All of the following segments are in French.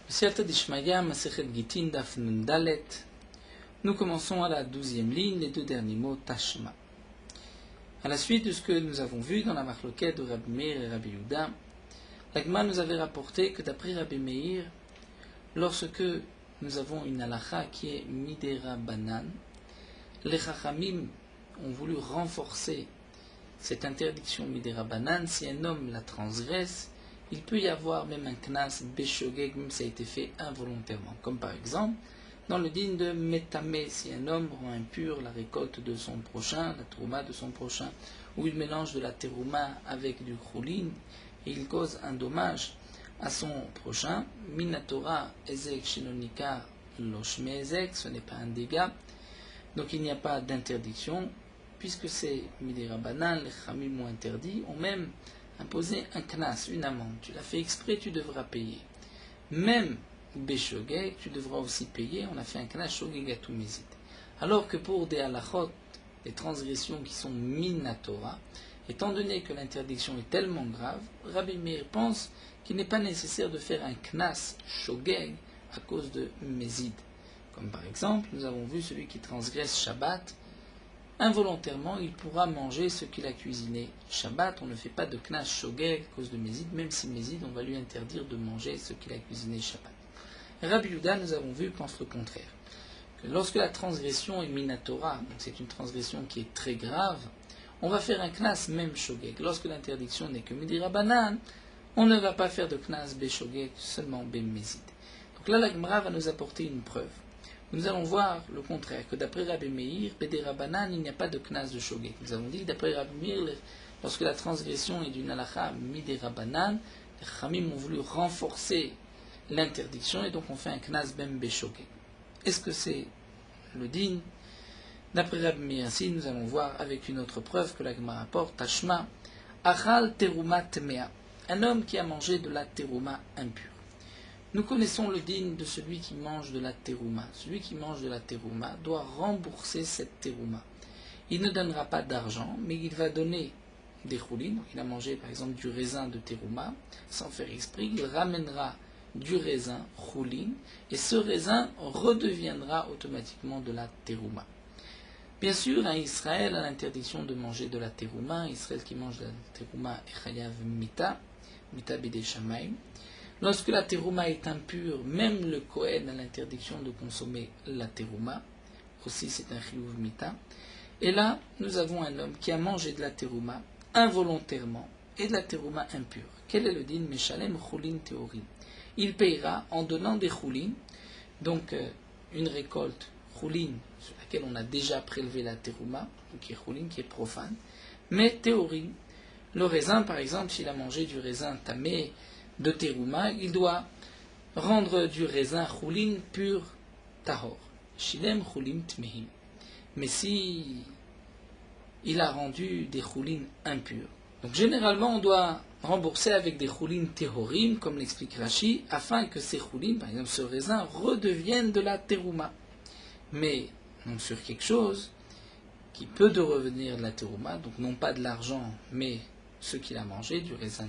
Siyata d'Ishmaya, Masechet Gitin, Daf Nun Dalet. Nous commençons à la 12e ligne, les deux derniers mots, Tashma. À la suite de ce que nous avons vu dans la marloquette de Rabbi Meir et Rabbi Yehuda, l'Agma nous avait rapporté que d'après Rabbi Meir, lorsque nous avons une halakha qui est Midera Banan, les Chachamim ont voulu renforcer cette interdiction Midera Banan. Si un homme la transgresse, il peut y avoir même un knas beshogeg, même si ça a été fait involontairement. Comme par exemple, dans le din de Metame, si un homme rend impur la récolte de son prochain, la terouma de son prochain, ou il mélange de la terouma avec du khoulin, et il cause un dommage à son prochain, Minatora ezek shinonika loshme ezek, ce n'est pas un dégât, donc il n'y a pas d'interdiction, puisque c'est midera banan, les chamim ont interdit, ont même imposé un knas, une amende. Tu l'as fait exprès, tu devras payer. Même beshogeg, tu devras aussi payer. On a fait un knas shogeg à tout mésid. Alors que pour des halachot, des transgressions qui sont minatora, étant donné que l'interdiction est tellement grave, Rabbi Meir pense qu'il n'est pas nécessaire de faire un knas shogeg à cause de mésid. Comme par exemple, nous avons vu celui qui transgresse Shabbat, involontairement, il pourra manger ce qu'il a cuisiné. Shabbat, on ne fait pas de knas shogeg à cause de mésid, même si mésid, on va lui interdire de manger ce qu'il a cuisiné Shabbat. Rabbi Yehuda, nous avons vu, pense le contraire. Que lorsque la transgression est minatora, donc c'est une transgression qui est très grave, on va faire un knas même shogeg. Lorsque l'interdiction n'est que midira banan, on ne va pas faire de knas beshogeg, seulement mésid. Donc là, la Gemara va nous apporter une preuve. Nous allons voir le contraire, que d'après Rabbi Meir, Bedera Banan, il n'y a pas de knas de shogeg. Nous avons dit, d'après Rabbi Meir, lorsque la transgression est d'une halakha midera banan, les chamim ont voulu renforcer l'interdiction et donc on fait un knas ben beshogeg. Est-ce que c'est le din? D'après Rabbi Meir, si nous allons voir avec une autre preuve que la Gemara rapporte, Tashma, Achal teruma temea, un homme qui a mangé de la teruma impure. Nous connaissons le din de celui qui mange de la terouma. Celui qui mange de la terouma doit rembourser cette terouma. Il ne donnera pas d'argent, mais il va donner des choulines. Donc il a mangé par exemple du raisin de terouma, sans faire exprès, il ramènera du raisin choulin, et ce raisin redeviendra automatiquement de la terouma. Bien sûr, un Israël a l'interdiction de manger de la terouma. Israël qui mange de la terouma est chayav mita, mita bidei shamayim. Lorsque la terouma est impure, même le Kohen a l'interdiction de consommer la terouma. Aussi, c'est un chiyuv mita. Et là, nous avons un homme qui a mangé de la terouma involontairement et de la terouma impure. Quel est le din? Meshalem choulin teorim. Il payera en donnant des choulin, donc une récolte choulin sur laquelle on a déjà prélevé la terouma, qui est choulin, qui est profane, mais théorim. Le raisin, par exemple, s'il a mangé du raisin tamé, de terouma, il doit rendre du raisin choulin pur tahor. Shilem choulin tmehim. Mais si il a rendu des choulin impurs. Donc généralement on doit rembourser avec des choulin tehorim, comme l'explique Rashi, afin que ces choulin, par exemple ce raisin, redevienne de la terouma. Mais non sur quelque chose qui peut de revenir de la terouma, donc non pas de l'argent, mais ce qu'il a mangé, du raisin.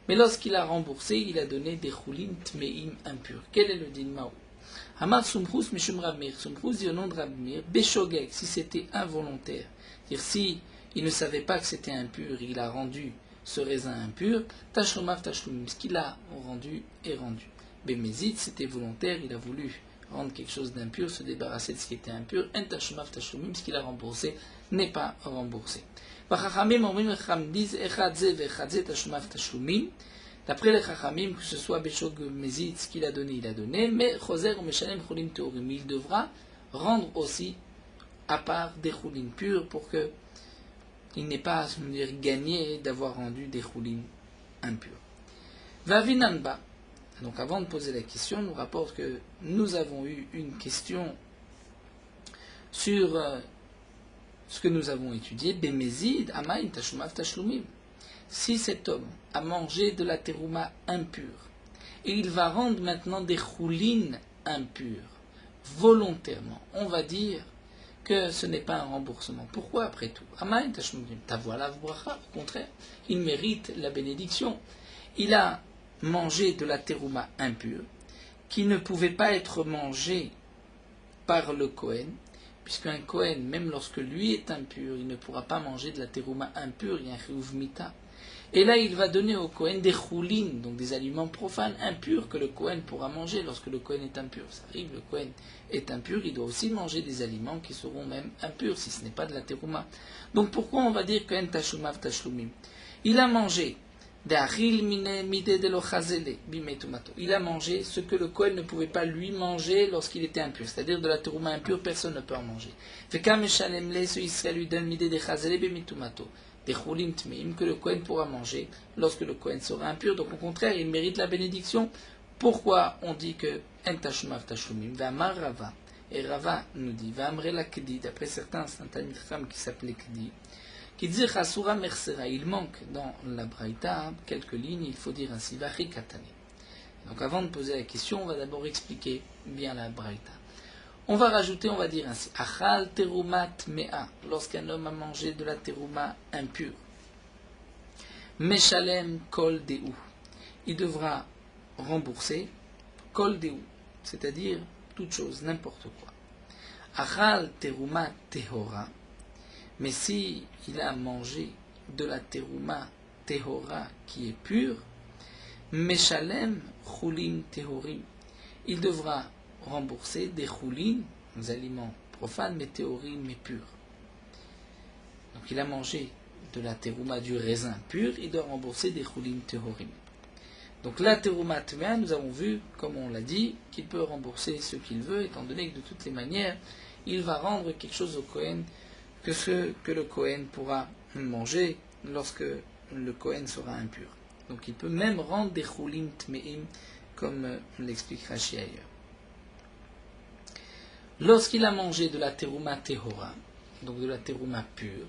Mais lorsqu'il a remboursé, il a donné des choulin tmeim impurs. Quel est le din maou? Hamar sumchus mishum Rabbi Meir. Sumchus dit au nom de Rabbi Meir, beshogeg, si c'était involontaire. C'est-à-dire si il ne savait pas que c'était impur, il a rendu ce raisin impur, tashlumav tashlumim, ce qu'il a rendu est rendu. Bemezid, c'était volontaire, il a voulu rendre quelque chose d'impur, se débarrasser de ce qui était impur, en tashlumav tashlumim, ce qu'il a remboursé n'est pas remboursé. D'après les Chachamim, que ce soit Beshog Mezid, ce qu'il a donné, mais Choser ou Meshalem Choulin Teorim, il devra rendre aussi à part des choulines purs pour qu'il n'ait pas à se dire gagné d'avoir rendu des choulines impurs. Vavinanba, donc avant de poser la question, nous rapporte que nous avons eu une question sur ce que nous avons étudié, Bemezid, Amaim, Tashumav, Tashlumim. Si cet homme a mangé de la terouma impure, et il va rendre maintenant des choulines impures, volontairement, on va dire que ce n'est pas un remboursement. Pourquoi après tout? Amaim, Tashlumim, Tavoalav Bracha, au contraire, il mérite la bénédiction. Il a mangé de la terouma impure, qui ne pouvait pas être mangé par le Kohen, puisqu'un Kohen, même lorsque lui est impur, il ne pourra pas manger de la terouma impure, il y a un chiyuv mita. Et là, il va donner au Kohen des choulin, donc des aliments profanes, impurs, que le Kohen pourra manger lorsque le Kohen est impur. Ça arrive, le Kohen est impur, il doit aussi manger des aliments qui seront même impurs, si ce n'est pas de la terouma. Donc pourquoi on va dire Kohen tashumav tashlumim? Il a mangé, il a mangé ce que le Kohen ne pouvait pas lui manger lorsqu'il était impur, c'est-à-dire de la terouma impure, personne ne peut en manger. Ce Israël lui donne des choulim tmeim que le Kohen pourra manger lorsque le Kohen sera impur. Donc au contraire, il mérite la bénédiction. Pourquoi on dit que en tashumav tashlumim? V'amar Rava, et Rava nous dit, v'amre la kedi, d'après certains, c'est un talmid chacham qui s'appelait kedi, qui dit chasura mersera. Il manque dans la braïta quelques lignes, il faut dire ainsi, vachi katane. Donc avant de poser la question, on va d'abord expliquer bien la braïta. On va rajouter, on va dire ainsi, achal terumat mea, lorsqu'un homme a mangé de la terouma impure, meshalem kol deu, il devra rembourser kol deu, c'est-à-dire toute chose, n'importe quoi. Achal terumat tehora, mais si il a mangé de la terouma tehora qui est pure, meshalem chulim tehorim, il devra rembourser des choulin, des aliments profanes, mais théorim, mais purs. Donc il a mangé de la terouma du raisin pur, il doit rembourser des choulin théorim. Donc la terouma tmea, nous avons vu, comme on l'a dit, qu'il peut rembourser ce qu'il veut, étant donné que de toutes les manières, il va rendre quelque chose au Kohen que ce que le Kohen pourra manger lorsque le Kohen sera impur. Donc il peut même rendre des choulin tmeim, comme l'explique Rashi ailleurs. Lorsqu'il a mangé de la terouma tehora, donc de la terouma pure,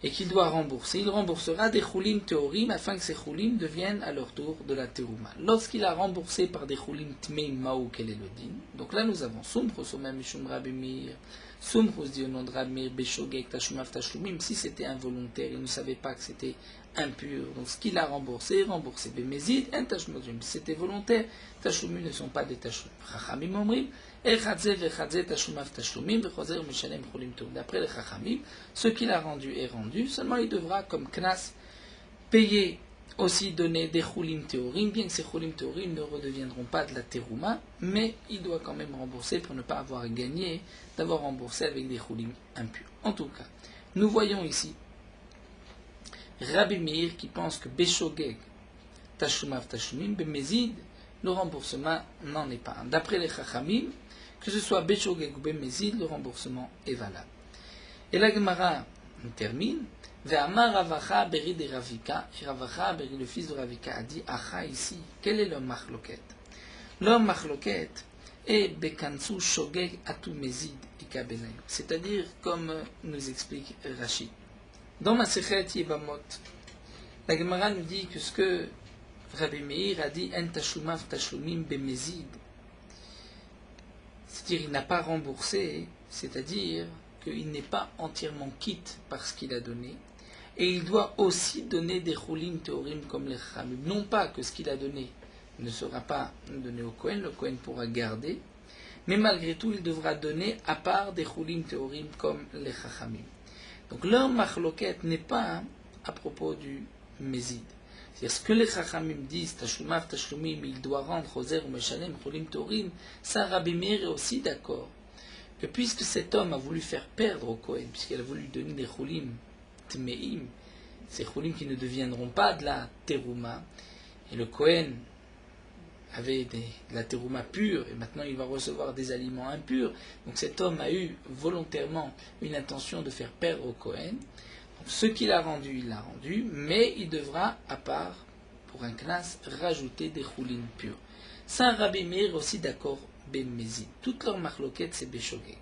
et qu'il doit rembourser, il remboursera des choulim théorim afin que ces choulim deviennent à leur tour de la terouma. Lorsqu'il a remboursé par des choulim tmeim maou, quel est le din? Donc là nous avons sumchus au même mishum Rabbi Meir, sumchus dit au nom de Rabbi Meir, beshogeg tashumav tashlumim, si c'était involontaire, il ne savait pas que c'était impur. Donc ce qu'il a remboursé, bemezid, en tashmozum. Si c'était volontaire, tashlumim ne sont pas des tashlumim. Chachamim omrim, d'après les Chachamim, ce qu'il a rendu est rendu, seulement il devra, comme Knas, payer, aussi donner des choulim théorim, bien que ces choulim théorim ne redeviendront pas de la terouma, mais il doit quand même rembourser pour ne pas avoir gagné d'avoir remboursé avec des choulim impurs. En tout cas, nous voyons ici Rabbi Meir qui pense que Beshogeg, Tashumav Tashumim, Bemezid, le remboursement n'en est pas un. D'après les Chachamim, que ce soit Beshogeg ou Bemezid, le remboursement est valable. Et la Gemara termine, Ve'amar Ravacha Beri de Ravika, et Ravacha Beri, le fils de Ravika, a dit, Acha ici, quel est le machloket? Le machloket est Bekansu Shogeg Atu Mezid Ikabenayu, c'est-à-dire, comme nous explique Rashi. Dans Masechet Yebamot, la Gemara nous dit que ce que Rabbi Meir a dit, En tashumav tashlumim bemezid, c'est-à-dire il n'a pas remboursé, c'est-à-dire qu'il n'est pas entièrement quitte par ce qu'il a donné, et il doit aussi donner des choulim théorim comme les chachamim. Non pas que ce qu'il a donné ne sera pas donné au Kohen, le Kohen pourra garder, mais malgré tout il devra donner à part des choulim théorim comme les chachamim. Donc leur machloket n'est pas à propos du mezid. C'est-à-dire ce que les chachamim disent, tashumav tashlumim, il doit rendre choser ou meshalem choulim théorim, ça Rabbi Meir est aussi d'accord que puisque cet homme a voulu faire perdre au Kohen, puisqu'il a voulu donner des choulim tmeim, ces choulim qui ne deviendront pas de la terouma, et le Kohen avait de la terouma pure, et maintenant il va recevoir des aliments impurs, donc cet homme a eu volontairement une intention de faire perdre au Kohen. Donc ce qu'il a rendu, il l'a rendu, mais il devra, à part, pour un knas, rajouter des choulim purs. Saint Rabbi Meir aussi d'accord, bemezid. Toute leur marloquette, c'est beshogeg.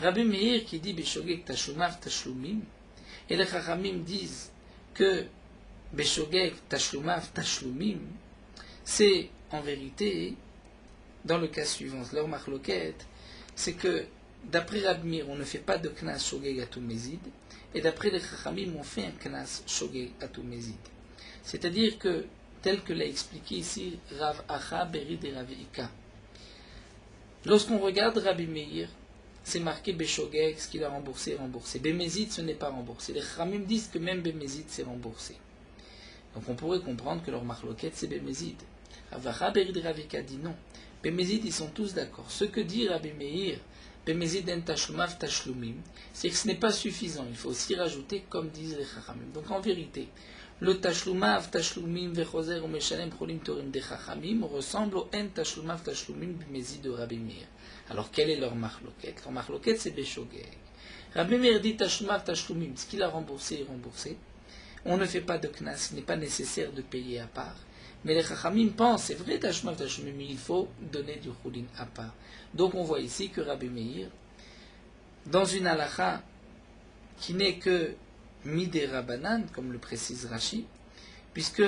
Rabbi Meir qui dit beshogeg tashumav tashlumim, et les chachamim disent que beshogeg tashumav tashlumim, c'est en vérité, dans le cas suivant, leur marloquette, c'est que d'après Rabbi Meir, on ne fait pas de knas shogeg atu mezid, et d'après les chachamim, on fait un knas shogeg atu mezid. C'est-à-dire que tel que l'a expliqué ici Rav Acha Berid et Rav Ika. Lorsqu'on regarde Rabbi Meir, c'est marqué Beshogeg, ce qu'il a remboursé est remboursé. Bémézid, ce n'est pas remboursé. Les Khamim disent que même Bémézid, c'est remboursé. Donc on pourrait comprendre que leur marloquette, c'est Bémézid. Rav Acha Berid et Rav Ika dit non. Bémézid, ils sont tous d'accord. Ce que dit Rabbi Meir, Bémézid en tashlumav tashlumim, c'est que ce n'est pas suffisant. Il faut aussi rajouter, comme disent les Chachamim. Donc en vérité, le tashlumav tashlumim vechoser ou meshalem cholim torim des Chachamim ressemble au en tashlumav tashlumim Bémézid de Rabbi Meir. Alors quelle est leur marloquette? Leur marloquette, c'est Beshogeg. Rabbi Meir dit tashlumav tashlumim, ce qu'il a remboursé est remboursé. On ne fait pas de knas, il n'est pas nécessaire de payer à part. Mais les Chachamim pensent, c'est vrai, tashlumav tashlumim, mais il faut donner du choulin à part. Donc on voit ici que Rabbi Meir, dans une halakha qui n'est que midera banan, comme le précise Rashi, puisque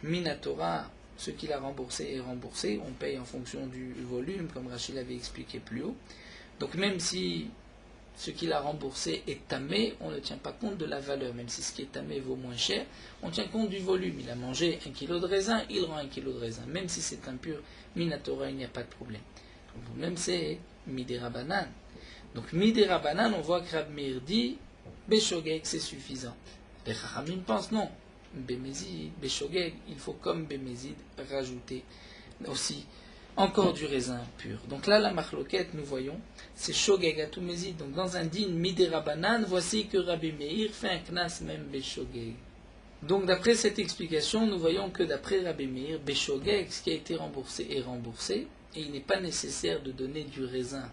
minatora, ce qu'il a remboursé est remboursé, on paye en fonction du volume, comme Rashi l'avait expliqué plus haut. Donc même si ce qu'il a remboursé est tamé, on ne tient pas compte de la valeur, même si ce qui est tamé vaut moins cher, on tient compte du volume. Il a mangé 1 kilo de raisin, il rend 1 kilo de raisin. Même si c'est impur, minatora, il n'y a pas de problème. Donc, même c'est midera banan. Donc midera banan, on voit que Rabbi Meir dit Beshogeg, c'est suffisant. Les Chachamim pensent non. Bémézid, Beshogeg, il faut comme Bémézid rajouter aussi encore du raisin pur. Donc là, la marloquette, nous voyons, c'est Shogeg à tout Mézid. Donc dans un din midera banan, voici que Rabbi Meir fait un knas même Beshogeg. Donc d'après cette explication, nous voyons que d'après Rabbi Meir, Beshogeg, ce qui a été remboursé est remboursé, et il n'est pas nécessaire de donner du raisin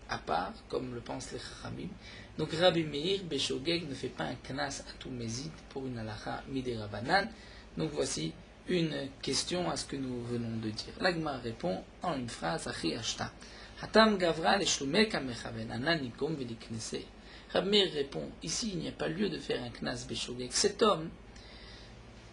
à part, comme le pensent les Chachamim. Donc Rabbi Meir, Beshogeg, ne fait pas un knas à tout Mézid pour une halakha midera banan. Donc voici une question à ce que nous venons de dire. L'Agma répond en une phrase, Achi Ashta. Hatam Gavra l'eshlumek amechaven ananikom veliknese. Rabbi Meir répond, ici il n'y a pas lieu de faire un knas Beshogeg. Cet homme,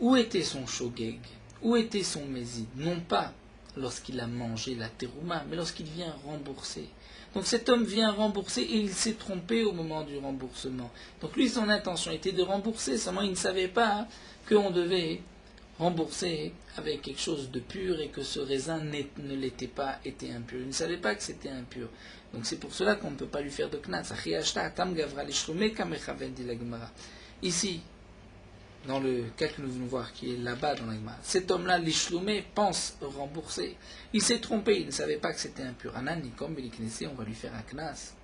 où était son shogeg? Où était son Mézid? Non pas lorsqu'il a mangé la terouma, mais lorsqu'il vient rembourser. Donc cet homme vient rembourser et il s'est trompé au moment du remboursement. Donc lui, son intention était de rembourser, seulement il ne savait pas qu'on devait rembourser avec quelque chose de pur et que ce raisin ne l'était pas, était impur. Il ne savait pas que c'était impur. Donc c'est pour cela qu'on ne peut pas lui faire de knas. Ici, dans le cas que nous venons voir, qui est là-bas dans l'Agma, cet homme-là, l'ishloumé, pense rembourser. Il s'est trompé, il ne savait pas que c'était impur. Anani, comme Beliknessé, on va lui faire un knas.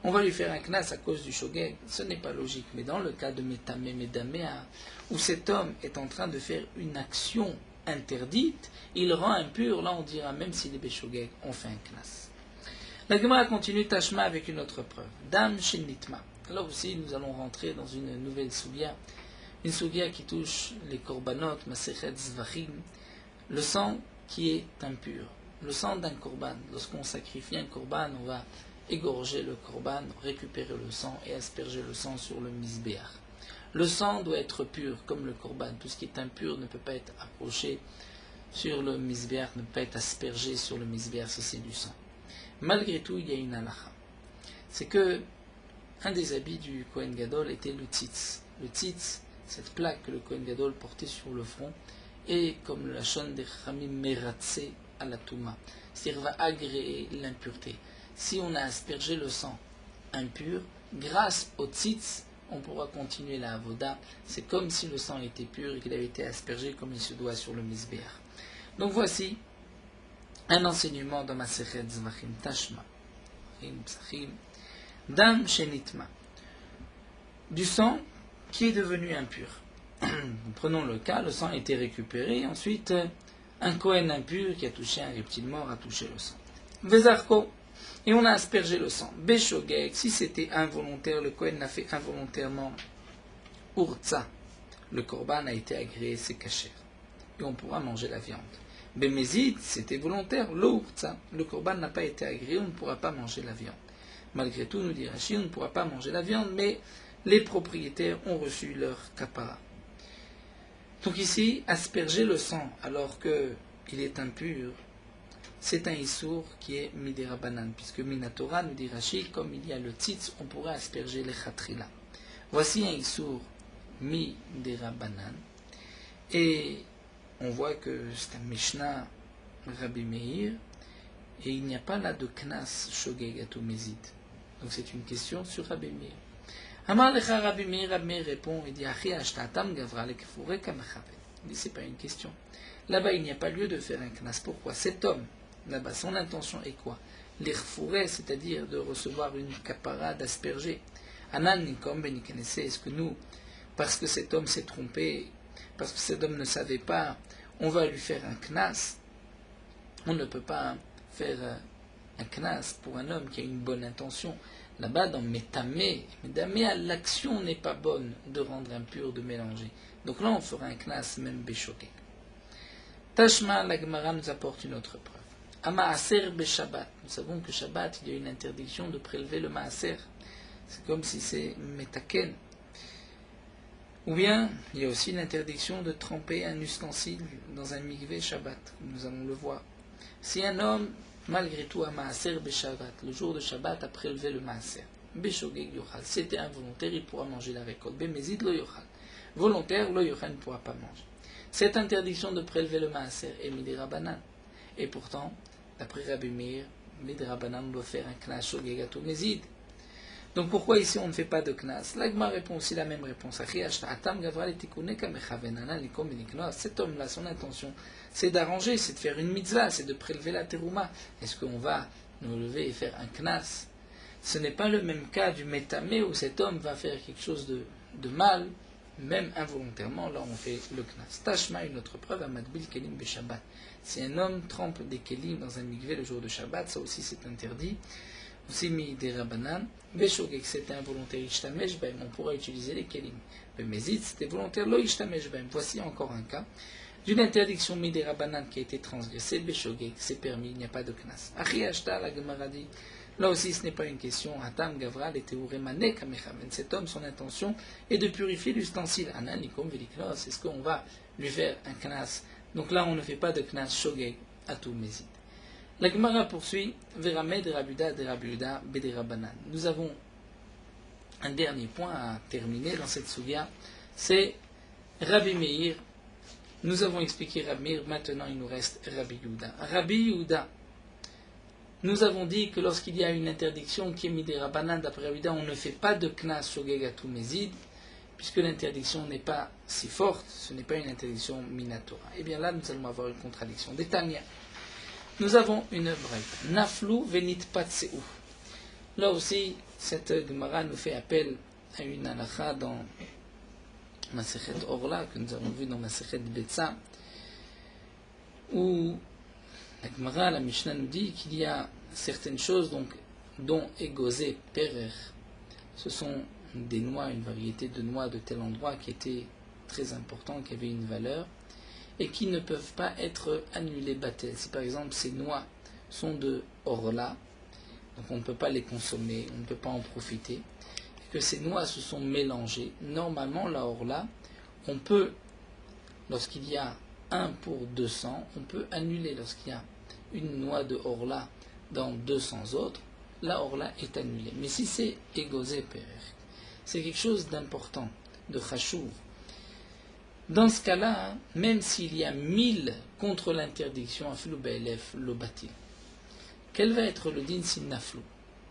On va lui faire un knas à cause du shogeg. Ce n'est pas logique. Mais dans le cas de Metame Medamea, où cet homme est en train de faire une action interdite, il rend impur, là on dira, même s'il est béshogeg, on fait un knas. La Gemara continue Tashma avec une autre preuve. Dam Shinitma. Là aussi, nous allons rentrer dans une nouvelle soubia. Une soubia qui touche les korbanot, Masechet Zvachim, le sang qui est impur. Le sang d'un korban. Lorsqu'on sacrifie un korban, on va égorger le korban, récupérer le sang et asperger le sang sur le misbéach. Le sang doit être pur comme le korban. Tout ce qui est impur ne peut pas être approché sur le misbéach, ne peut pas être aspergé sur le misbéach si c'est du sang. Malgré tout, il y a une halakha. C'est que un des habits du Kohen Gadol était le tzitz. Le tzitz, cette plaque que le Kohen Gadol portait sur le front, et comme la shon des Chachamim meratse à la touma, c'est-à-dire va agréer l'impureté. Si on a aspergé le sang impur, grâce au tzitz, on pourra continuer la avoda. C'est comme si le sang était pur et qu'il avait été aspergé comme il se doit sur le misbéach. Donc voici un enseignement dans Masechet Zvachim Tashma. Dam Shenitma. Du sang qui est devenu impur. Prenons le cas, le sang a été récupéré, ensuite un Kohen impur qui a touché un reptile mort a touché le sang. Vezarko. Et on a aspergé le sang. Beshogeg, si c'était involontaire, le Kohen l'a fait involontairement. Urtza, le korban a été agréé, c'est kasher. Et on pourra manger la viande. Bémézid, c'était volontaire. L'urtza, le korban n'a pas été agréé, on ne pourra pas manger la viande. Malgré tout, nous dit Rashi, on ne pourra pas manger la viande, mais les propriétaires ont reçu leur kapara. Donc ici, asperger le sang alors qu'il est impur, c'est un issour qui est midera banan, puisque minatora, nous dit Rashi, comme il y a le tzitz, on pourrait asperger les chatrila. Voici un issour midera banan. Et on voit que c'est un Mishnah Rabbi Meir, et il n'y a pas là de Knas Shogeg Atou Mezid. Donc c'est une question sur Rabbi Meir. Amar Lecha Rabbi Meir répond, il dit Achi Ashtatam Gavra Lekfure Kamechavet. Il dit c'est pas une question. Là-bas il n'y a pas lieu de faire un Knas. Pourquoi? Cet homme, là-bas, son intention est quoi? L'Irfoure, c'est-à-dire de recevoir une capara d'asperger. Anan Nikom Benikenese, est-ce que nous, parce que cet homme s'est trompé, parce que cet homme ne savait pas, on va lui faire un Knas? On ne peut pas faire un Knas pour un homme qui a une bonne intention. Là-bas, dans Métamé, l'action n'est pas bonne de rendre impur, de mélanger. Donc là, on fera un Knas, même Béchoké. Tashma, la Gemara nous apporte une autre preuve. Amaaser Beshabbat. Nous savons que Shabbat, il y a une interdiction de prélever le Maaser. C'est comme si c'est Metaken. Ou bien, il y a aussi l'interdiction de tremper un ustensile dans un mikvé Shabbat, comme nous allons le voir. Si un homme, malgré tout, a Maaser Beshabbat, le jour de Shabbat, a prélevé le Maaser, Beshogeg Yochal, c'était involontaire, il pourra manger la récolte. Bemezid Lo Yochal. Volontaire, Lo Yochal ne pourra pas manger. Cette interdiction de prélever le Maaser est Midi Rabbanan. Et pourtant, d'après Rabbi Meir, Midi Rabbanan doit faire un Knas Shogeg Atou Mezid. Donc pourquoi ici on ne fait pas de Knas? L'Agma répond aussi la même réponse. Cet homme-là, son intention, c'est d'arranger, c'est de faire une mitzvah, c'est de prélever la terouma. Est-ce qu'on va nous lever et faire un Knas? Ce n'est pas le même cas du Métamé où cet homme va faire quelque chose de mal, même involontairement. Là on fait le Knas. Tashma, une autre preuve, Amadbil Kelim Beshabbat. Si un homme trempe des kelim dans un mikvé le jour de Shabbat, ça aussi c'est interdit. Aussi mis des rabanan, Beshogeg c'était involontaire ishtamesh baim, on pourra utiliser les kelim. Bemezid c'était volontaire lo ishtamesh baim. Voici encore un cas d'une interdiction mis des rabanan qui a été transgressée. Beshogeg c'est permis, il n'y a pas de knas. Achi ashta la Gemara dit, là aussi ce n'est pas une question. Hatam gavral était uremane kamechaven. Cet homme son intention est de purifier l'ustensile. Ananikom veliknos, est-ce qu'on va lui faire un knas? Donc là on ne fait pas de knas shogeg atou mezid. La Gemara poursuit, Verame de Rabuda de Rabuda Bederabanan. Nous avons un dernier point à terminer dans cette souga, c'est Rabbi Meir. Nous avons expliqué Rabbi Meir, maintenant il nous reste Rabbi Yehuda. Rabbi Yehuda, nous avons dit que lorsqu'il y a une interdiction qui est mise des Rabbanan d'après Rabbi Yehuda, on ne fait pas de Knas Shogeg Atou Mezid, puisque l'interdiction n'est pas si forte, ce n'est pas une interdiction minatora. Et bien là, nous allons avoir une contradiction. Détania. Nous avons une brève. Naflou venit patseu. Là aussi, cette Gemara nous fait appel à une halakha dans Masechet Orla, que nous avons vu dans Masechet Betsa, où la Gemara, la Mishnah nous dit qu'il y a certaines choses dont égosé perer. Ce sont des noix, une variété de noix de tel endroit qui était très important, qui avait une valeur, et qui ne peuvent pas être annulés batel. Si par exemple ces noix sont de orla, donc on ne peut pas les consommer, on ne peut pas en profiter, et que ces noix se sont mélangées, normalement la orla, on peut, lorsqu'il y a 1 pour 200, on peut annuler. Lorsqu'il y a une noix de orla dans 200 autres, la orla est annulée. Mais si c'est égosé perer, c'est quelque chose d'important, de chachouv. Dans ce cas-là, même s'il y a 1000 contre l'interdiction, aflou be'elef lo batil, quel va être le din sin naflou?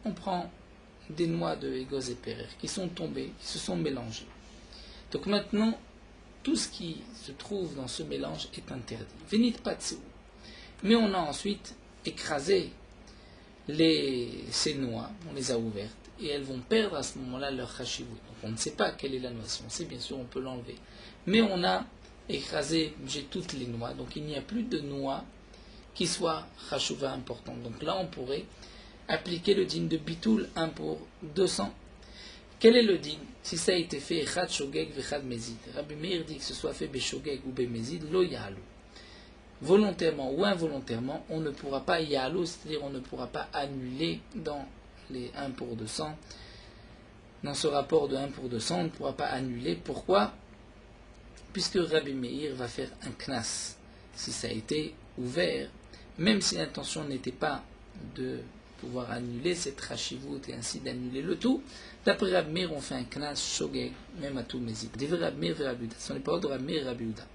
On prend des noix de égos et perer qui sont tombées, qui se sont mélangées. Donc maintenant, tout ce qui se trouve dans ce mélange est interdit. Venit patsou. Mais on a ensuite écrasé ces noix, on les a ouvertes, et elles vont perdre à ce moment-là leur chashivut. Donc on ne sait pas quelle est la noix. Si on sait, bien sûr, on peut l'enlever. Mais on a écrasé, j'ai toutes les noix, donc il n'y a plus de noix qui soient chashuva importantes. Donc là, on pourrait appliquer le din de bitoul 1 pour 200. Quel est le din? Si ça a été fait echad shogeg vechad mezid. Rabbi Meir dit que ce soit fait beshogeg ou bemezid, lo ya'alou. Volontairement ou involontairement, on ne pourra pas ya'alou, c'est-à-dire on ne pourra pas annuler dans les 1 pour 200. Dans ce rapport de 1 pour 200, on ne pourra pas annuler. Pourquoi? Puisque Rabbi Meir va faire un knas, si ça a été ouvert, même si l'intention n'était pas de pouvoir annuler cette rachivut et ainsi d'annuler le tout, d'après Rabbi Meir, on fait un knas shogeg, même à tout mezid. Devant Rabbi Meir et Rabbi Yehuda, ce n'est pas de Rabbi Meir et Rabbi Yehuda.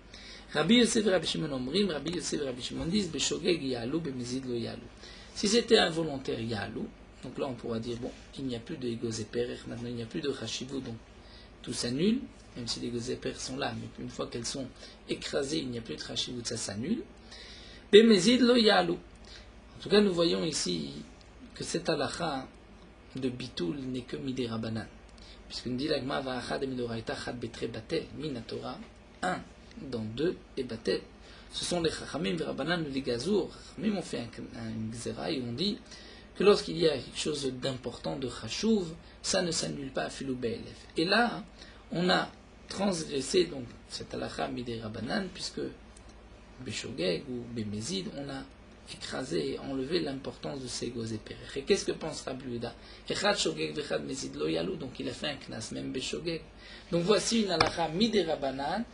Rabbi Yosef et Rabbi Shimon omrim, Rabbi Yosef et Rabbi Shimon disent, Beshogeg ya'alou, bemezid lo ya'alou. Si c'était involontaire ya'alou, donc là on pourra dire, bon, il n'y a plus de égozéper, maintenant il n'y a plus de chashivou, donc tout s'annule, même si les égozéper sont là, mais une fois qu'elles sont écrasées, il n'y a plus de chashivou, ça s'annule. Bemezid lo ya'alou. En tout cas, nous voyons ici que cette halakha de bitoul n'est que midé rabanan. Puisque nous dit l'agma va achad et midoraita chad betre batel, minatora, 1 dans 2 et batel. Ce sont les chachamim et rabanan ou les gazour. Chachamim ont fait un xéra et on dit que lorsqu'il y a quelque chose d'important de chachouv, ça ne s'annule pas à filou be'elef. Et là, on a transgressé donc cette halakha midé rabanan, puisque beshogeg ou bemezid, on a écraser et enlever l'importance de ces gozéper. Et qu'est-ce que pense Rabbi Yehuda? Echad shogeg vechad mezid lo yalou, donc il a fait un knas, même beshogeg. Donc voici une halakha midé rabanan,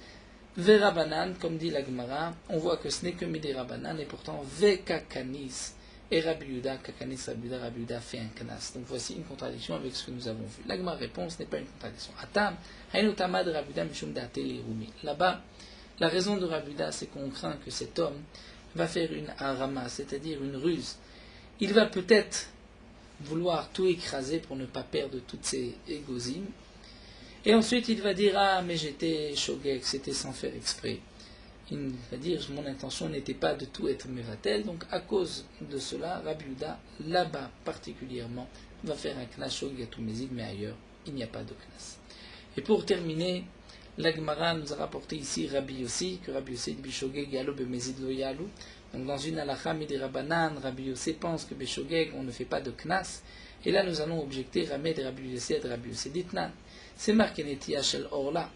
ve rabanan, comme dit la Gemara, on voit que ce n'est que midé rabanan, et pourtant ve kakanis, et Rabbi Yehuda, kakanis Rabbi Yehuda fait un knas. Donc voici une contradiction avec ce que nous avons vu. La Gemara répond, ce n'est pas une contradiction. Atam, hainu tamad Rabbi Yehuda mishum da'ate l'irumi. Là-bas, la raison de Rabbi Yehuda, c'est qu'on craint que cet homme va faire une harama, c'est-à-dire une ruse. Il va peut-être vouloir tout écraser pour ne pas perdre toutes ses égosines. Et ensuite, il va dire, ah, mais j'étais shogeg, c'était sans faire exprès. Il va dire, mon intention n'était pas de tout être mevatel. Donc, à cause de cela, Rabbi Yehuda, là-bas particulièrement, va faire un knas shogeg à tout mezid, mais ailleurs, il n'y a pas de knas. Et pour terminer, la Gemara nous a rapporté ici Rabbi Yossi, que Rabbi Yossi dit Beshogeg yalou bemezid lo yalou. Donc dans une halakha midé rabanan, Rabbi Yossi pense que Beshogeg on ne fait pas de knas. Et là nous allons objecter Ramed Rabbi Yossi et Rabbi Yossi ditnan. C'est marqué Netia shel orla,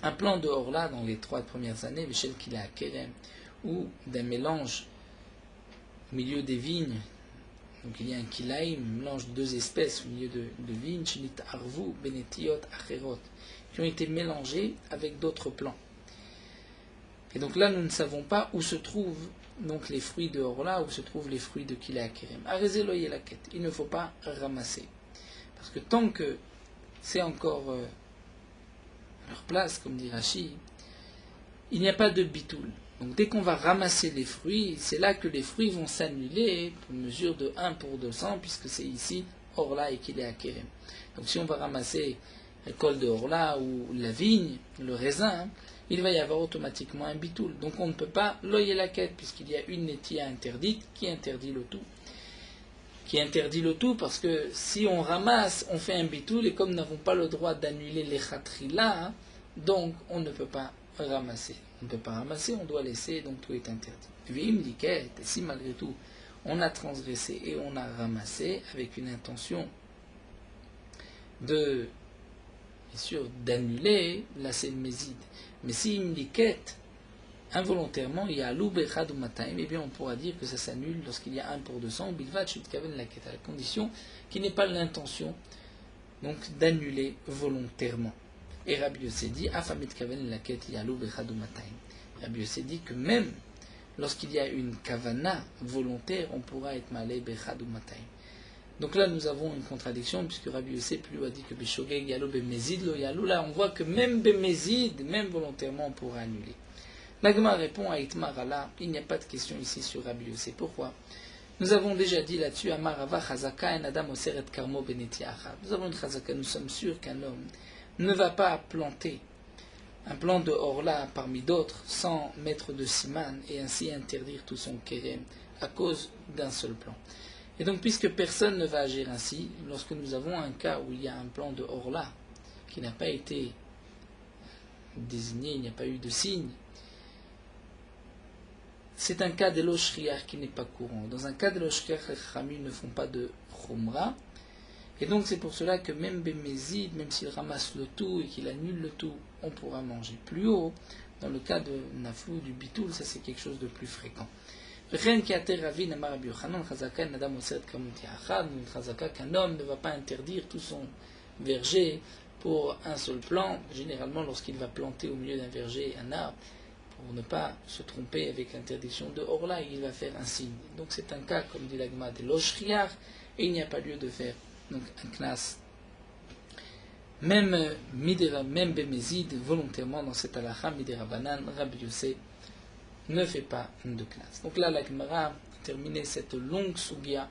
un plan de orla dans les 3 premières années, Michel Kila Kerem, ou d'un mélange au milieu des vignes. Donc il y a un kilaïm, un mélange de 2 espèces au milieu de vignes, Shnit arvu benetiot acherot, qui ont été mélangés avec d'autres plants. Et donc là, nous ne savons pas où se trouvent donc les fruits de Orla, où se trouvent les fruits de Kila Kerem. Arezé lo yelaket, il ne faut pas ramasser. Parce que tant que c'est encore leur place, comme dit Rashi, il n'y a pas de bitoul. Donc dès qu'on va ramasser les fruits, c'est là que les fruits vont s'annuler pour une mesure de 1 pour 200, puisque c'est ici Orla et Kila Kerem. Donc si on va ramasser le col de Orla ou la vigne, le raisin, il va y avoir automatiquement un bitoul. Donc on ne peut pas loyer la quête, puisqu'il y a une netia interdite qui interdit le tout. Qui interdit le tout parce que si on ramasse, on fait un bitoul, et comme nous n'avons pas le droit d'annuler les khatrila, donc on ne peut pas ramasser. On ne peut pas ramasser, on doit laisser, donc tout est interdit. Vim diket, si malgré tout on a transgressé et on a ramassé avec une intention de bien sûr d'annuler, là c'est le méside. Mais si il me dit quête, involontairement, il y a loup bechad ou mataim, eh bien on pourra dire que ça s'annule lorsqu'il y a 1 pour 200, bilvat shutkaven la quête, à la condition qu'il n'ait pas l'intention donc d'annuler volontairement. Et Rabbi Yossi dit, afamit kaven la quête, il y a loup bechad ou mataim. Rabbi Yossi dit que même lorsqu'il y a une kavana volontaire, on pourra être malé bechad ou mataim. Donc là, nous avons une contradiction, puisque Rabbi Yossi plus a dit que Beshogeg yalou bemezid lo yalou. Là, on voit que même bemezid, même volontairement, on pourra annuler. L'Agma répond à Itmar Allah, il n'y a pas de question ici sur Rabbi Yossi. Pourquoi? Nous avons déjà dit là-dessus, Amar Ava Chazaka en Adam Oseret Karmo Beneti Achad. Nous avons une Chazaka, nous sommes sûrs qu'un homme ne va pas planter un plant de Orla parmi d'autres sans mettre de siman et ainsi interdire tout son kérem à cause d'un seul plant. Et donc, puisque personne ne va agir ainsi, lorsque nous avons un cas où il y a un plan de Orla qui n'a pas été désigné, il n'y a pas eu de signe, c'est un cas d'Eloshriach qui n'est pas courant. Dans un cas d'Eloshriach, les Chachamim ne font pas de Chumra. Et donc, c'est pour cela que même Bémézid, même s'il ramasse le tout et qu'il annule le tout, on pourra manger. Plus haut, dans le cas de Naflou, du Bitoul, ça c'est quelque chose de plus fréquent. Qu'un homme ne va pas interdire tout son verger pour un seul plant. Généralement, lorsqu'il va planter au milieu d'un verger un arbre, pour ne pas se tromper avec l'interdiction de Orla, il va faire un signe. Donc c'est un cas, comme dit l'Agma, de l'Oshriar, et il n'y a pas lieu de faire donc un knas Même Bémézid, volontairement dans cette halakha, Midirabanan, Rabbi Yossé ne fait pas de knas. Donc là, la Gemara a terminé cette longue sugia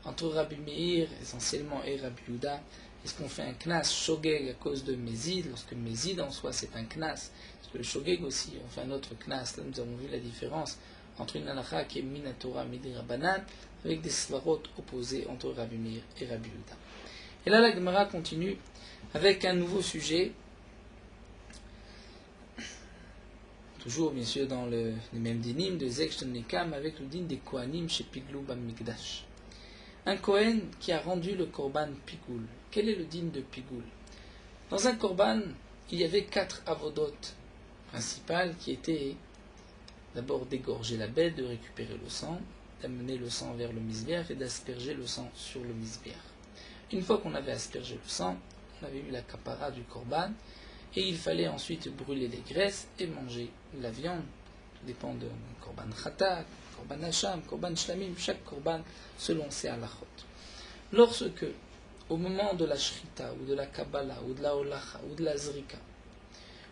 entre Rabbi Meir, essentiellement, et Rabbi Yehuda. Est-ce qu'on fait un knas shogeg à cause de Mézid, lorsque Mézid en soi c'est un knas? Parce que le shogeg aussi, on fait un autre knas. Là, nous avons vu la différence entre une halakha qui est Minatora Midirabanan, avec des svarot opposés entre Rabbi Meir et Rabbi Yehuda. Et là, la Gemara continue avec un nouveau sujet, toujours bien sûr dans les mêmes dinim de Zeksh Nekam, avec le din des Kohanim chez Piglou Bamikdash. Un Kohen qui a rendu le korban Pigoul. Quel est le din de Pigoul? Dans un korban, il y avait 4 avodotes principales qui étaient d'abord d'égorger la bête, de récupérer le sang, d'amener le sang vers le misbéach et d'asperger le sang sur le misbéach. Une fois qu'on avait aspergé le sang, on avait eu la kapara du korban, et il fallait ensuite brûler les graisses et manger la viande. Tout dépend de korban khatak, korban hacham, korban shlamim, chaque korban selon ses halachot. Lorsque, au moment de la shrita, ou de la kabbalah, ou de la holacha, ou de la zrika,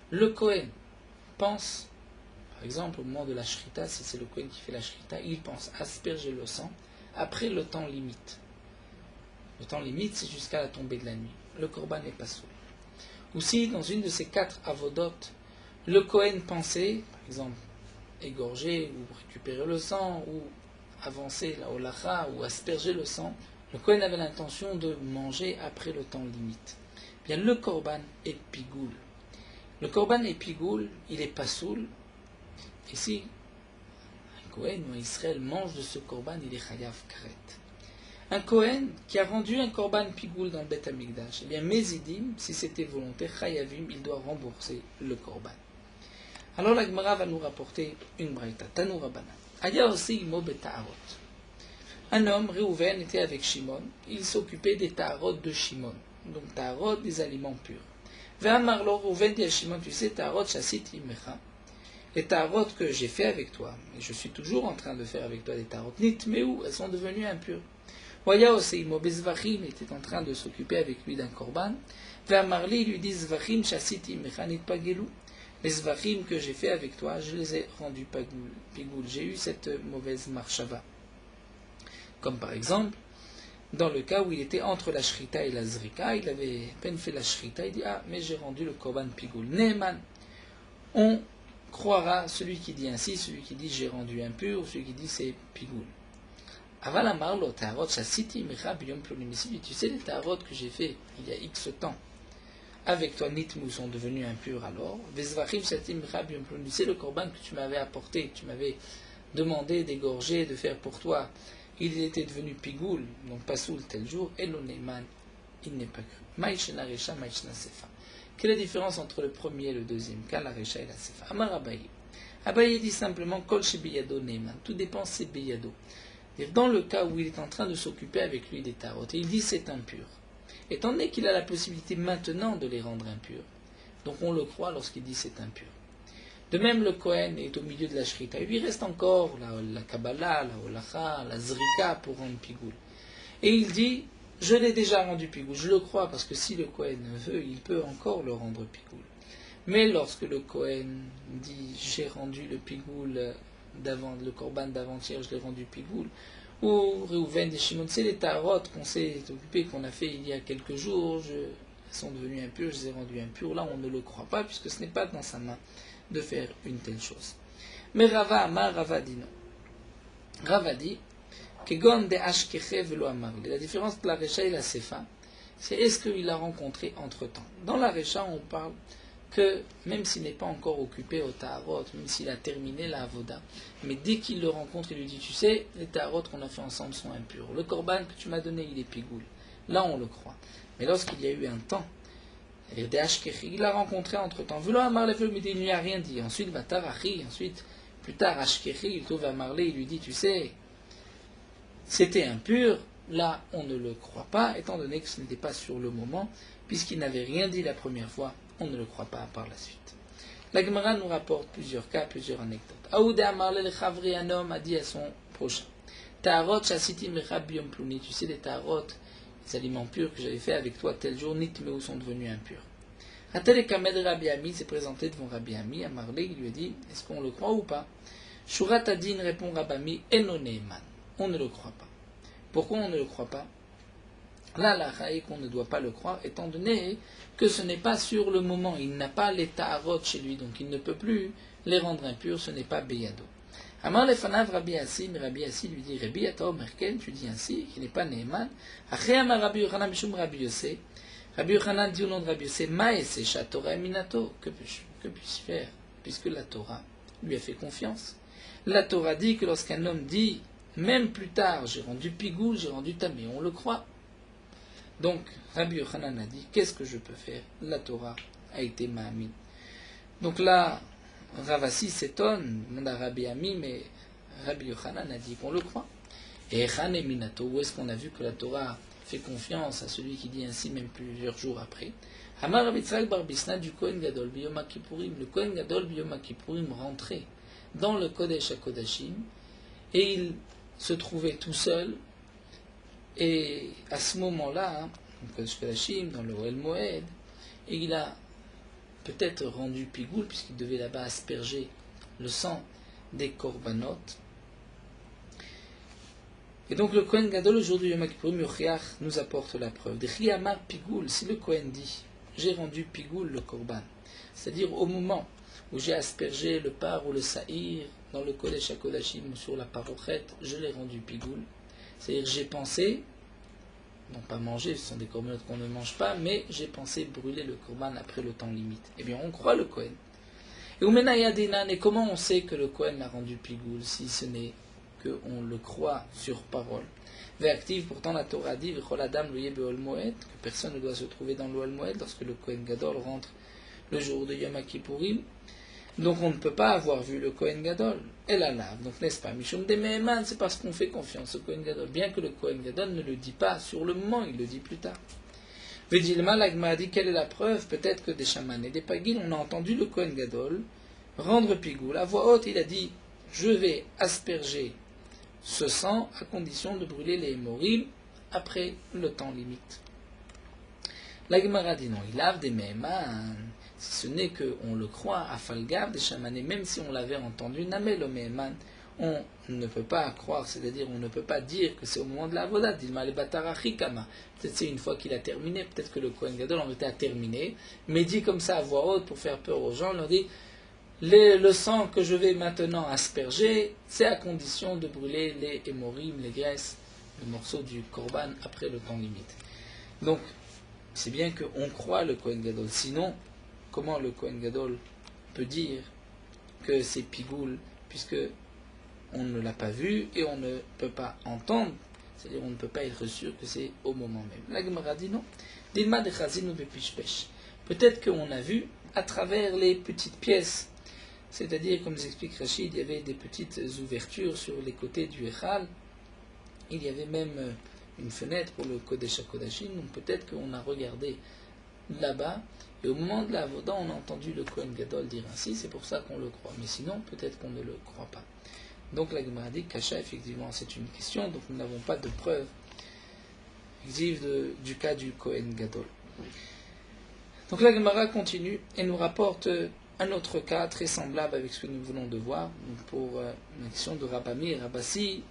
le kohen pense, par exemple au moment de la shrita, si c'est le kohen qui fait la shrita, il pense asperger le sang après le temps limite. Le temps limite, c'est jusqu'à la tombée de la nuit. Le korban n'est pas saoul. Ou si, dans une de ces 4 avodotes, le Kohen pensait, par exemple, égorger ou récupérer le sang, ou avancer la holacha, ou asperger le sang, le Kohen avait l'intention de manger après le temps limite. Bien, le korban est pigoul. Le korban est pigoul, il est pas saoul. Et si un Kohen ou un Israël mange de ce korban, il est chayav karet. Un Kohen qui a rendu un korban pigoul dans le Beth Amikdash, eh bien, Mézidim, si c'était volontaire, Chayavim, il doit rembourser le korban. Alors la Gemara va nous rapporter une braïta, Tanu Rabbanan. Aya aussi imo beta'arot. Un homme, Réhouven, était avec Shimon, il s'occupait des ta'arot de Shimon, donc ta'arot des aliments purs. Ve'amarlo, Réhouven dit à Shimon, tu sais, ta'arot chasit imecha, les ta'arot que j'ai fait avec toi, et je suis toujours en train de faire avec toi des ta'arot, nitmeu, elles sont devenues impures. Voya aussi, Bezvachim était en train de s'occuper avec lui d'un korban. Ve'amarli lui dit Zvachim chasiti mechanit pagelou. Les Zvachim que j'ai fait avec toi, je les ai rendus pigoul. J'ai eu cette mauvaise marchava. Comme par exemple, dans le cas où il était entre la shrita et la zrika, il avait à peine fait la shrita, il dit ah, mais j'ai rendu le korban pigoul. Neeman, on croira celui qui dit ainsi, celui qui dit j'ai rendu impur, ou celui qui dit c'est pigoul. Aval amarlo ta'arot shasiti mecha biyom plonim. Tu sais les ta'arot que j'ai fait il y a X temps avec toi nitmou sont devenus impurs alors. Vezvachim shasiti mecha biyom plonim. C'est le korban que tu m'avais apporté, que tu m'avais demandé d'égorger, de faire pour toi. Il était devenu pigoul, donc pas saoul tel jour. Eloneman, il n'est pas cru. Maïchna recha, maïchna sefa. Quelle est la différence entre le premier et le deuxième cas, la recha et la sefa? Amar Abaye. Abaye dit simplement kol shebiyado neman. Tout dépend c'est biyado. Dans le cas où il est en train de s'occuper avec lui des tarot, et il dit c'est impur. Étant donné qu'il a la possibilité maintenant de les rendre impurs, donc on le croit lorsqu'il dit c'est impur. De même, le Kohen est au milieu de la shrita. Il lui reste encore la Kabbalah, la Holacha, la Zrika pour rendre pigoul. Et il dit, je l'ai déjà rendu pigoul. Je le crois parce que si le Kohen veut, il peut encore le rendre pigoul. Mais lorsque le Kohen dit, j'ai rendu le pigoul le korban d'avant-hier, je l'ai rendu pigoul, ou Réhouven et Shimon, c'est les tarot qu'on s'est occupé, qu'on a fait il y a quelques jours, elles sont devenues impures, je les ai rendues impures. Là, on ne le croit pas, puisque ce n'est pas dans sa main de faire une telle chose. Mais Rava Amar, Rava dit non. Rava dit, Kegon de Ashkeche velo Amar. La différence entre la Recha et la Sefa, c'est est-ce qu'il l'a rencontré entre-temps. Dans la Recha, on parle que même s'il n'est pas encore occupé au Taharot, même s'il a terminé la Avoda, mais dès qu'il le rencontre, il lui dit, tu sais, les Taharot qu'on a fait ensemble sont impurs. Le Korban que tu m'as donné, il est pigoul. Là, on le croit. Mais lorsqu'il y a eu un temps, il l'a rencontré entre-temps. Voulant Amarle, mais il ne lui a rien dit. Ensuite, Vatarachi, ensuite, plus tard, Ashkechi, il trouve Amarle, il lui dit, tu sais, c'était impur. Là, on ne le croit pas, étant donné que ce n'était pas sur le moment, puisqu'il n'avait rien dit la première fois, on ne le croit pas par la suite. La Gemara nous rapporte plusieurs cas, plusieurs anecdotes. Aoudé Amarle le Chavri, un homme a dit à son prochain, Taharot Chassiti Mecha Biyom Pluni, tu sais, les Taharot, aliments purs que j'avais fait avec toi tel jour, nitmeu sont devenus impurs. Atel Kamed Rabbi Ami s'est présenté devant Rabbi Ami, à Marley, il lui a dit, est-ce qu'on le croit ou pas? Shurat Adin répond Rabbi Ami, Enoneman, on ne le croit pas. Pourquoi on ne le croit pas? Là, la est qu'on ne doit pas le croire, étant donné que ce n'est pas sur le moment, il n'a pas les ta'arot chez lui, donc il ne peut plus les rendre impurs, ce n'est pas Beyado. Amar lefanav Rabbi Assi, mais Rabbi Assi lui dit, Rabbi Ata Merken, tu dis ainsi, qu'il n'est pas Neeman. Après Amar Rabbi Yochanan Mishum Rabbi Yossé, Rabbi Yochanan dit au nom de Rabbi Yossé, Maesesha Torah Minato, que puis-je faire, puisque la Torah lui a fait confiance. La Torah dit que lorsqu'un homme dit, même plus tard, j'ai rendu pigou, j'ai rendu tamé, on le croit. Donc, Rabbi Yochanan a dit, qu'est-ce que je peux faire? La Torah a été ma'amid. Donc là, Ravasi s'étonne, demande à Rabbi Ami, mais Rabbi Yochanan a dit qu'on le croit. Et Echan et Minato, où est-ce qu'on a vu que la Torah fait confiance à celui qui dit ainsi même plusieurs jours après? Hamar Rabbi Tzrak bar Bisna du Kohen Gadol Biyom HaKippurim. Le Kohen Gadol Biyom HaKippurim rentrait dans le Kodesh HaKodashim et il se trouvait tout seul. Et à ce moment-là, au Kodesh HaKodashim, dans le Ohel Moed, et il a peut-être rendu pigoul, puisqu'il devait là-bas asperger le sang des korbanot. Et donc le Kohen Gadol aujourd'hui, Yom Kippurim, Yochiach, nous apporte la preuve. De Chiyamar pigoul, si le Kohen dit, j'ai rendu pigoul le korban, c'est-à-dire au moment où j'ai aspergé le par ou le saïr dans le Kodesh HaKodashim ou sur la parochet, je l'ai rendu pigoul. C'est-à-dire j'ai pensé, non pas manger, ce sont des corbanotes qu'on ne mange pas, mais j'ai pensé brûler le korban après le temps limite. Eh bien, on croit le Kohen. Et Umenayadinan, et comment on sait que le Kohen l'a rendu pigoul, si ce n'est qu'on le croit sur parole. Véactive, pourtant la Torah dit, V'chol adam lo yeh be'ol moed, que personne ne doit se trouver dans l'Ohel Moed lorsque le Kohen Gadol rentre le jour de Yom Kippourim. Donc on ne peut pas avoir vu le Kohen Gadol. Elle a lave. Donc n'est-ce pas? Mishum de Meheman, c'est parce qu'on fait confiance au Kohen Gadol. Bien que le Kohen Gadol ne le dit pas sur le moment, il le dit plus tard. Vedilma, l'Agma a dit quelle est la preuve? Peut-être que des chamans et des pagil, on a entendu le Kohen Gadol rendre pigoul. À voix haute, il a dit, je vais asperger ce sang à condition de brûler les hémorrhoïdes après le temps limite. L'Agmara dit non, il lave des Meheman. Si ce n'est qu'on le croit à Falgav des chamanes, même si on l'avait entendu, Namel o Meheman, on ne peut pas croire, c'est-à-dire on ne peut pas dire que c'est au moment de la Avodat, Dilma le Batarachikama. Peut-être c'est une fois qu'il a terminé, peut-être que le Kohen Gadol en était à terminer, mais dit comme ça à voix haute pour faire peur aux gens, on leur dit le sang que je vais maintenant asperger, c'est à condition de brûler les hémorrhoïdes, les graisses, les morceaux du korban après le temps limite. Donc, c'est bien qu'on croit le Kohen Gadol, sinon, comment le Kohen Gadol peut dire que c'est pigoul, puisque on ne l'a pas vu et on ne peut pas entendre, c'est-à-dire on ne peut pas être sûr que c'est au moment même. La Gemara dit non. Dilma de Chazin ou Bepishpesh. Peut-être qu'on a vu à travers les petites pièces, c'est-à-dire, comme explique Rachid, il y avait des petites ouvertures sur les côtés du Echal, il y avait même une fenêtre pour le Kodesh HaKodashim, donc peut-être qu'on a regardé là-bas, et au moment de la Avoda, on a entendu le Kohen Gadol dire ainsi, c'est pour ça qu'on le croit. Mais sinon, peut-être qu'on ne le croit pas. Donc la Gemara dit Kasha, effectivement, c'est une question, donc nous n'avons pas de preuve exclusive du cas du Kohen Gadol. Donc la Gemara continue et nous rapporte un autre cas très semblable avec ce que nous venons de voir. Donc pour une question de Rabami et Rabassi,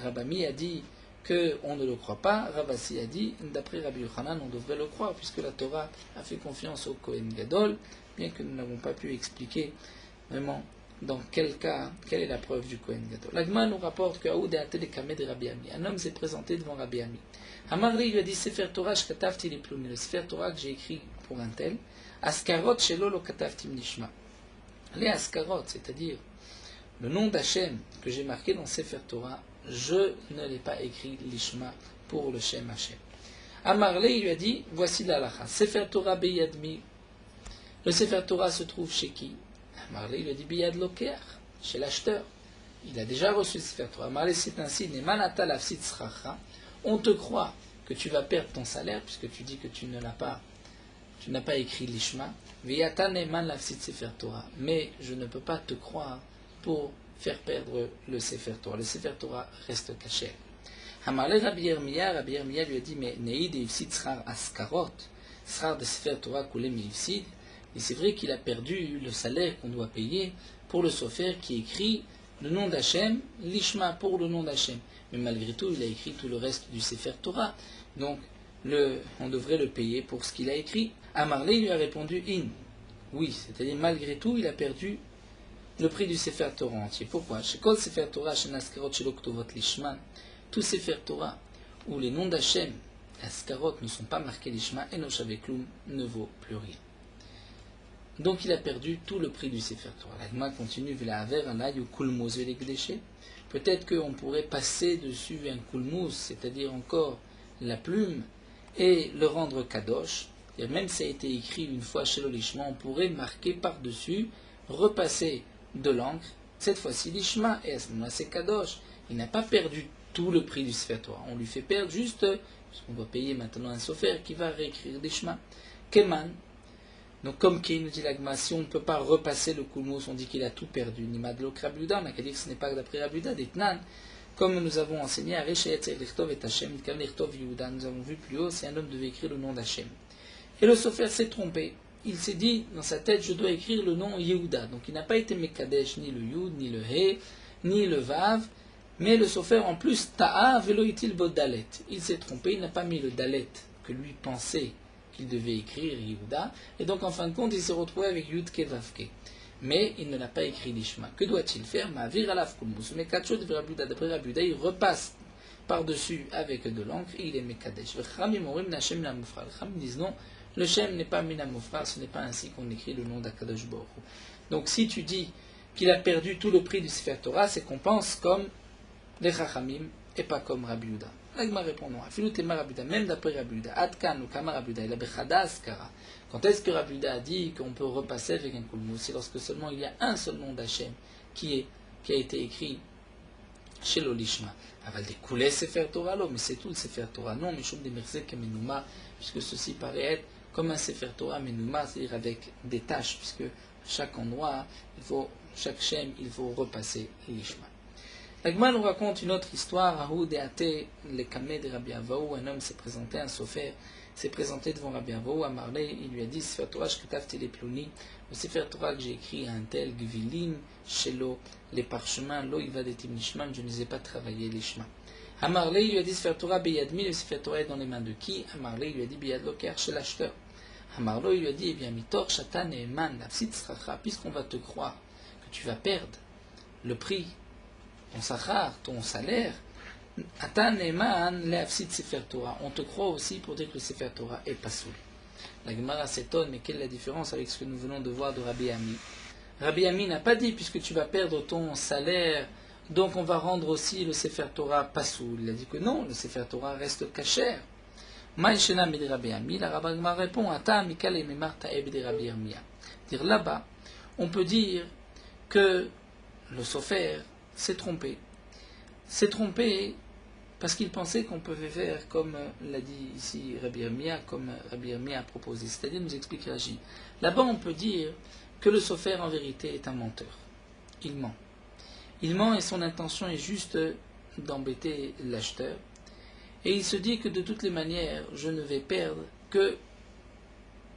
Rabami a dit qu'on ne le croit pas, Ravasi a dit, d'après Rabbi Yochanan, on devrait le croire, puisque la Torah a fait confiance au Kohen Gadol, bien que nous n'avons pas pu expliquer vraiment dans quel cas, quelle est la preuve du Kohen Gadol. L'Agma nous rapporte que Aoud a télécamé de Rabbi Ami. Un homme s'est présenté devant Rabbi Ami. Amarli lui a dit, Sefer Torah, je katavti les plumes, le Sefer Torah que j'ai écrit pour un tel, Askarot shelo lo katavti nishma. Les Askarot, c'est-à-dire le nom d'Hachem que j'ai marqué dans Sefer Torah, je ne l'ai pas écrit l'Ishma pour le Shem Hashem. Amarle, il lui a dit, voici l'alacha. Sefer Torah beyadmi. Le Sefer Torah se trouve chez qui? Amarle, il lui a dit, beyad loker, chez l'acheteur. Il a déjà reçu le Sefer Torah. Amarle, c'est ainsi, nemanata lafsit sracha. On te croit que tu vas perdre ton salaire, puisque tu dis que tu n'as pas écrit l'Ishma. Veyata neman lafsit Sefer Torah. Mais je ne peux pas te croire pour faire perdre le Sefer Torah. Le Sefer Torah reste caché. Hamarle Rabbi Yirmiyah lui a dit, mais Neid Ifsid Srar Askarot, Srar de Sefer Torah Kulem Ifsid, et c'est vrai qu'il a perdu le salaire qu'on doit payer pour le sofer qui écrit le nom d'Hachem, l'Ishma pour le nom d'Hachem. Mais malgré tout, il a écrit tout le reste du Sefer Torah. Donc, on devrait le payer pour ce qu'il a écrit. Amarle lui a répondu In. Oui, c'est-à-dire malgré tout, il a perdu le prix du Sefer Torah entier. Pourquoi? Chez Kol Sefer Torah, chez Naskarot, chez l'Oktovot l'Ishma, tous Sefer Torah où les noms d'Hachem, Askarot, ne sont pas marqués l'Ishma, et Noshavekloum ne vaut plus rien. Donc il a perdu tout le prix du Sefer Torah. L'Agma continue, peut-être qu'on pourrait passer dessus un kulmuz, c'est-à-dire encore la plume, et le rendre kadosh. Et même si ça a été écrit une fois chez l'Ishma, on pourrait marquer par-dessus, repasser de l'encre, cette fois-ci l'Ishma, et à ce moment-là c'est kadosh. Il n'a pas perdu tout le prix du Sefer Torah. On lui fait perdre juste, parce qu'on doit payer maintenant un sofer qui va réécrire l'Ishma. Keman. Donc, comme qui nous dit l'Agma, si on ne peut pas repasser le kulmous, on dit qu'il a tout perdu. Nimadlo Rabuda, on n'a qu'à dire que ce n'est pas d'après Rabuda, d'Etnan. Comme nous avons enseigné, nous avons vu plus haut, si un homme devait écrire le nom d'Hachem. Et le sofer s'est trompé. Il s'est dit dans sa tête, je dois écrire le nom Yehuda. Donc, il n'a pas été Mekadesh, ni le Yud, ni le He, ni le Vav. Mais le sofer, en plus, Ta'a veloitil bodalet. Il s'est trompé, il n'a pas mis le dalet que lui pensait qu'il devait écrire Yehuda, et donc en fin de compte il s'est retrouvé avec Yudke Vavke. Mais il ne l'a pas écrit l'Ishma. Que doit-il faire? Ma'avir alaf kulmus. Mais Kachot d'après Rabuda, il repasse par-dessus avec de l'encre et il est Mekadesh. Les Chachamim disent non, le Shem n'est pas Minamufra, ce n'est pas ainsi qu'on écrit le nom d'Akadosh Baruch Hu. Donc si tu dis qu'il a perdu tout le prix du Sefer Torah, c'est qu'on pense comme les Chachamim et pas comme Rabbi Yehuda. L'Agma répond non. Même d'après Rabbi Yehuda, Adkan ou Kama Rabbi Yehuda, il a bechadas kara. Quand est-ce que Rabbi Yehuda a dit qu'on peut repasser avec un kulmous? C'est lorsque seulement il y a un seul nom d'Hachem qui a été écrit chez l'Olishma. Aval des coulées Sefer Torah, mais c'est tout le Sefer Torah. Non, mais Mishum de Merzek Menuma, puisque ceci paraît être comme un Sefer Torah Menuma, c'est-à-dire avec des tâches, puisque à chaque endroit, chaque Shem, il faut repasser l'Ishma. L'Agma nous raconte une autre histoire. Ahou Deate, le Kameh de Rabbi Avaou, un homme s'est présenté, un sofer s'est présenté devant Rabbi Avaou, à Marley, il lui a dit Sefer Torah, shketavti les plouni, le Sefer Torah que j'ai écrit à un tel, Gvilim, Shelo, les parchemins, Lo Ivadetim Nishman, je ne les ai pas travaillés, les chemins. À Marley, il lui a dit Sefer Torah Beyadmi, le Sefer Torah est dans les mains de qui? À Marley, il lui a dit Beyad Loker, chez l'acheteur. À Marley, il lui a dit Eh bien, Mitor, Shatan et Eman, la Psit Sracha, puisqu'on va te croire que tu vas perdre le prix, ton sachar, ton salaire, Atan Eman, le'afsit Sefer Torah. On te croit aussi pour dire que le Sefer Torah est pas soul. La Gemara s'étonne, mais quelle est la différence avec ce que nous venons de voir de Rabbi Ami? Rabbi Ami n'a pas dit, puisque tu vas perdre ton salaire, donc on va rendre aussi le Sefer Torah pas soul. Il a dit que non, le Sefer Torah reste kasher. Maïshena midi Rabbi Ami, la Rabbi Gemara répond, Ata mikal ememar ta'eb de Rabbi Irmia. Dire là-bas, on peut dire que le sofer s'est trompé. S'est trompé parce qu'il pensait qu'on pouvait faire comme l'a dit ici Rabbi Irmia, comme Rabbi Irmia a proposé. C'est-à-dire, nous explique Rashi. Là-bas, on peut dire que le sofer, en vérité, est un menteur. Il ment. Il ment et son intention est juste d'embêter l'acheteur. Et il se dit que de toutes les manières, je ne vais perdre que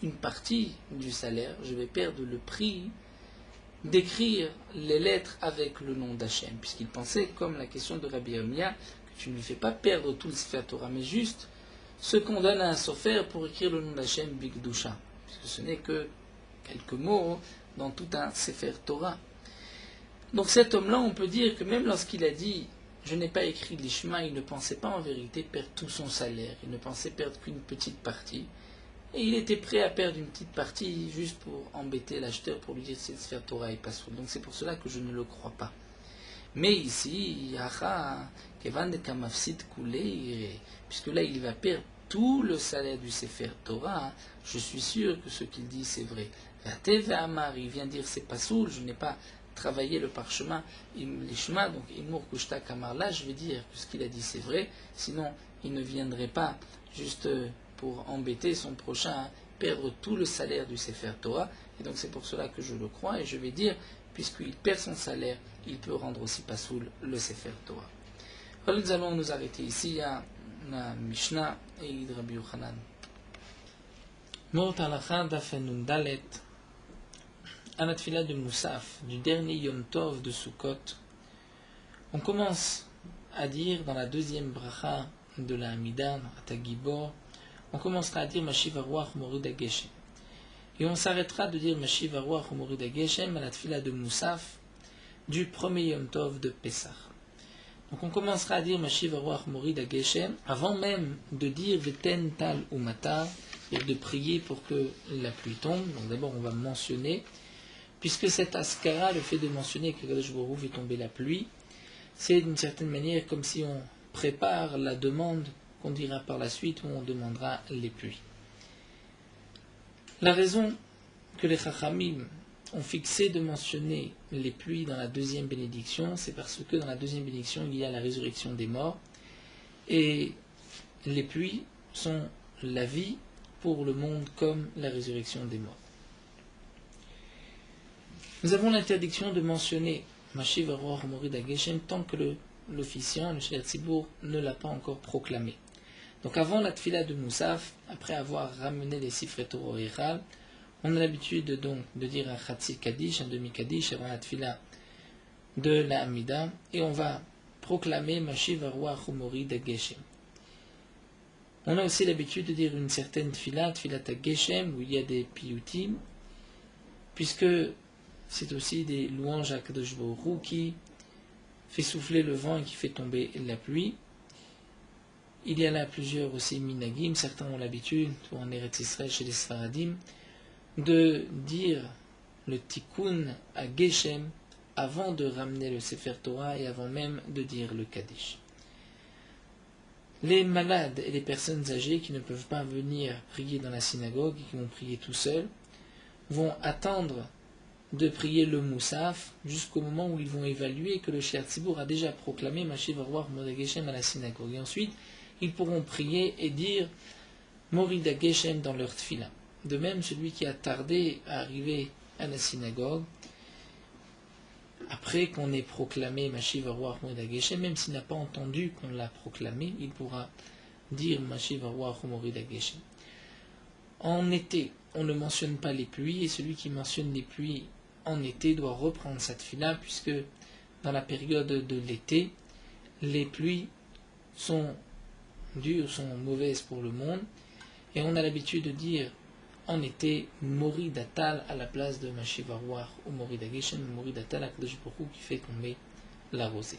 une partie du salaire. Je vais perdre le prix d'écrire les lettres avec le nom d'Hachem, puisqu'il pensait, comme la question de Rabbi Irmia, que tu ne lui fais pas perdre tout le Sefer Torah, mais juste ce qu'on donne à un sofer pour écrire le nom d'Hachem Bigdusha, puisque ce n'est que quelques mots dans tout un Sefer Torah. Donc cet homme-là, on peut dire que même lorsqu'il a dit « je n'ai pas écrit l'Ishma », il ne pensait pas en vérité perdre tout son salaire, il ne pensait perdre qu'une petite partie. Et il était prêt à perdre une petite partie juste pour embêter l'acheteur, pour lui dire si le Sefer Torah est pas soul. Donc c'est pour cela que je ne le crois pas. Mais ici, puisque là il va perdre tout le salaire du Sefer Torah, je suis sûr que ce qu'il dit c'est vrai. Il vient dire c'est pas soul, je n'ai pas travaillé le parchemin, l'ishma, donc Imur Kushta Kamar, là je vais dire que ce qu'il a dit c'est vrai, sinon il ne viendrait pas juste pour embêter son prochain, perdre tout le salaire du Sefer Torah, et donc c'est pour cela que je le crois, et je vais dire, puisqu'il perd son salaire, il peut rendre aussi pas soul le Sefer Torah. Alors nous allons nous arrêter ici à la Mishnah et de Rabbi Yochanan. Mot halacha daf nun dalet, à la tfila de Moussaf, du dernier Yom Tov de Sukkot, on commence à dire dans la deuxième bracha de la Hamida, à Tagibor, on commencera à dire Mashiv Aruach Morid HaGeshem. Et on s'arrêtera de dire Mashiv Aruach Morid HaGeshem à la tfila de Moussaf du premier Yom Tov de Pessah. Donc on commencera à dire Mashiv Aruach Morid HaGeshem avant même de dire Veten Tal Umata et de prier pour que la pluie tombe. Donc d'abord on va mentionner, puisque cet askara, le fait de mentionner que Kadosh Baruch Hu fait tomber la pluie, c'est d'une certaine manière comme si on prépare la demande qu'on dira par la suite où on demandera les pluies. La raison que les Chachamim ont fixé de mentionner les pluies dans la deuxième bénédiction, c'est parce que dans la deuxième bénédiction, il y a la résurrection des morts, et les pluies sont la vie pour le monde comme la résurrection des morts. Nous avons l'interdiction de mentionner Mashiv Aruach Morid HaGeshem tant que l'officiant, le Shliach Tzibur, ne l'a pas encore proclamé. Donc avant la tfila de Moussaf, après avoir ramené les Sifrei Torah au Hichal, on a l'habitude donc de dire un Chatzi Kaddish, un demi-Kaddish avant la tfila de la Hamida, et on va proclamer Mashiv Aruach Morid HaGeshem. On a aussi l'habitude de dire une certaine tfila HaGeshem, où il y a des piyutim, puisque c'est aussi des louanges à Kadosh Baruch Hu qui fait souffler le vent et qui fait tomber la pluie. Il y a là plusieurs aussi minagim, certains ont l'habitude, ou en Eretz Israël chez les Sfaradim, de dire le tikkun à Geshem avant de ramener le Sefer Torah et avant même de dire le Kaddish. Les malades et les personnes âgées qui ne peuvent pas venir prier dans la synagogue et qui vont prier tout seuls vont attendre de prier le Moussaf jusqu'au moment où ils vont évaluer que le Shliach Tzibur a déjà proclamé Mashiv Aruach Morid HaGeshem à la synagogue. Et ensuite, ils pourront prier et dire Morid HaGeshem dans leur tfila. De même, celui qui a tardé à arriver à la synagogue, après qu'on ait proclamé Mashiv Aruach Morid HaGeshem, même s'il n'a pas entendu qu'on l'a proclamé, il pourra dire Mashiv Aruach Morid HaGeshem. En été, on ne mentionne pas les pluies, et celui qui mentionne les pluies en été doit reprendre cette tfila, puisque dans la période de l'été, les pluies sont dures, sont mauvaises pour le monde, et on a l'habitude de dire en été Morid Atal à la place de Mashiv Aruach ou Morid HaGeshem, Morid Atal à Kadosh Baruch Hu qui fait tomber la rosée.